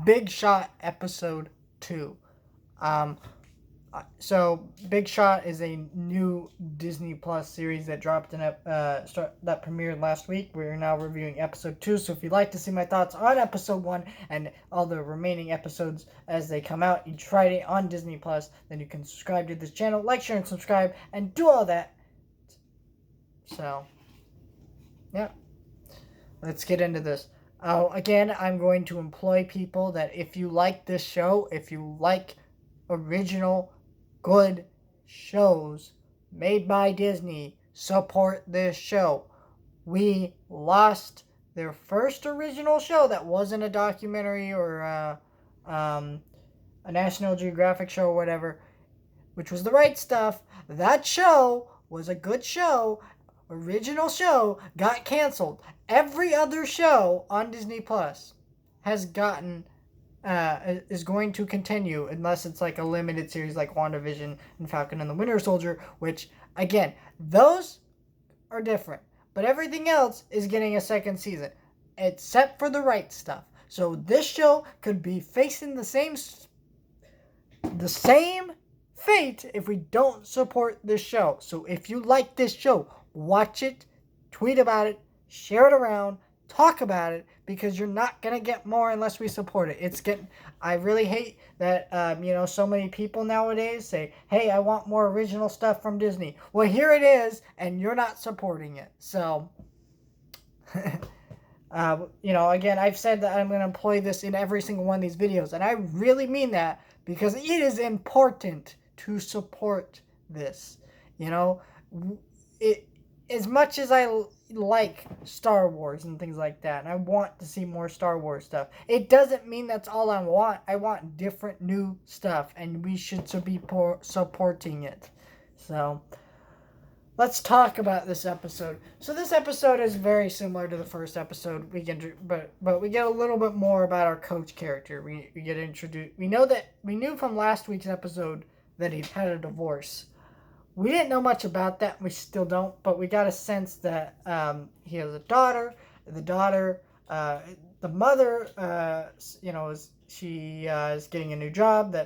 Big Shot Episode 2. Um, so Big Shot is a new Disney Plus series that dropped that premiered last week. We're now reviewing episode 2. So if you'd like to see my thoughts on episode 1 and all the remaining episodes as they come out each Friday on Disney Plus, then you can subscribe to this channel, like, share, and subscribe, and do all that. So, yeah, let's get into this. Again, I'm going to employ people that if you like this show, if you like original good shows made by Disney, support this show. We lost their first original show that wasn't a documentary or a National Geographic show or whatever, which was The Right Stuff. That show was a good show. Original show got canceled. Every other show on Disney Plus has gotten is going to continue unless it's like a limited series like WandaVision and Falcon and the Winter Soldier, which, again, those are different. But everything else is getting a second season, except for The Right Stuff. So this show could be facing the same fate if we don't support this show. So if you like this show, watch it, tweet about it, share it around, talk about it, because you're not gonna get more unless we support it. I really hate that so many people nowadays say, hey, I want more original stuff from Disney. Well, here it is, and you're not supporting it. So again, I've said that I'm going to employ this in every single one of these videos, and I really mean that because it is important to support this. As much as I like Star Wars and things like that, and I want to see more Star Wars stuff, it doesn't mean that's all I want. I want different new stuff, and we should be supporting it. So let's talk about this episode. So this episode is very similar to the first episode. But we get a little bit more about our coach character. We get introduced. We knew from last week's episode that he had a divorce. We didn't know much about that. We still don't. But we got a sense that he has a daughter. The mother, is getting a new job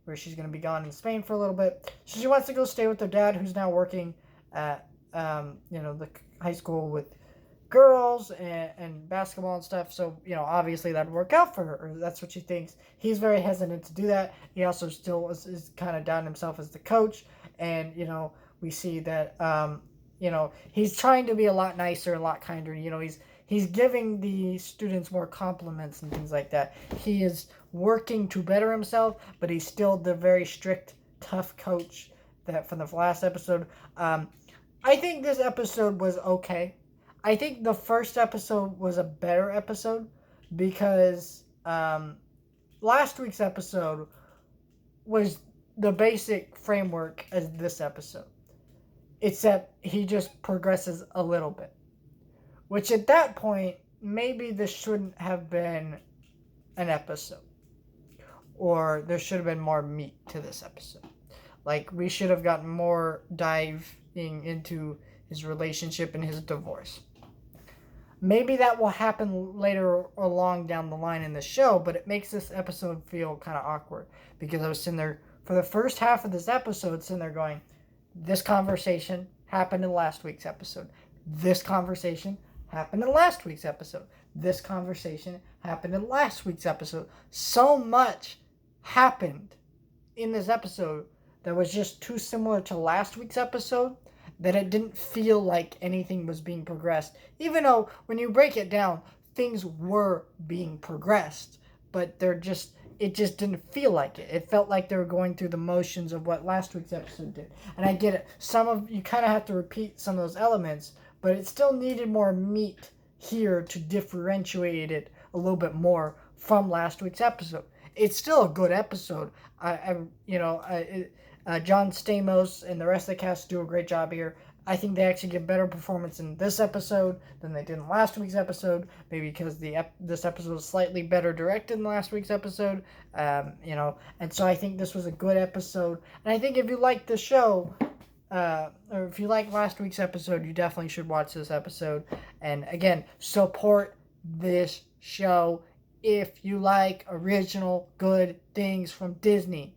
where she's going to be gone in Spain for a little bit. So she wants to go stay with her dad, who's now working at the high school with girls and basketball and stuff. So obviously that'd work out for her, or that's what she thinks. He's very hesitant to do that. He also still is kind of down himself as the coach, and we see that he's trying to be a lot nicer, a lot kinder. He's giving the students more compliments and things like that. He is working to better himself, but he's still the very strict, tough coach that from the last episode. I think this episode was okay. I think the first episode was a better episode because last week's episode was the basic framework as this episode, except he just progresses a little bit, which at that point, maybe this shouldn't have been an episode, or there should have been more meat to this episode. Like, we should have gotten more diving into his relationship and his divorce. Maybe that will happen later along down the line in the show, but it makes this episode feel kind of awkward because I was sitting there for the first half of this episode, sitting there going, this conversation happened in last week's episode. This conversation happened in last week's episode. This conversation happened in last week's episode. So much happened in this episode that was just too similar to last week's episode that it didn't feel like anything was being progressed. Even though when you break it down, things were being progressed, but it just didn't feel like it. It felt like they were going through the motions of what last week's episode did. And I get it. You kind of have to repeat some of those elements, but it still needed more meat here to differentiate it a little bit more from last week's episode. It's still a good episode. John Stamos and the rest of the cast do a great job here. I think they actually give better performance in this episode than they did in last week's episode. Maybe because this episode was slightly better directed than last week's episode. And so I think this was a good episode. And I think if you like the show, or if you like last week's episode, you definitely should watch this episode. And again, support this show. if you like original good things from Disney.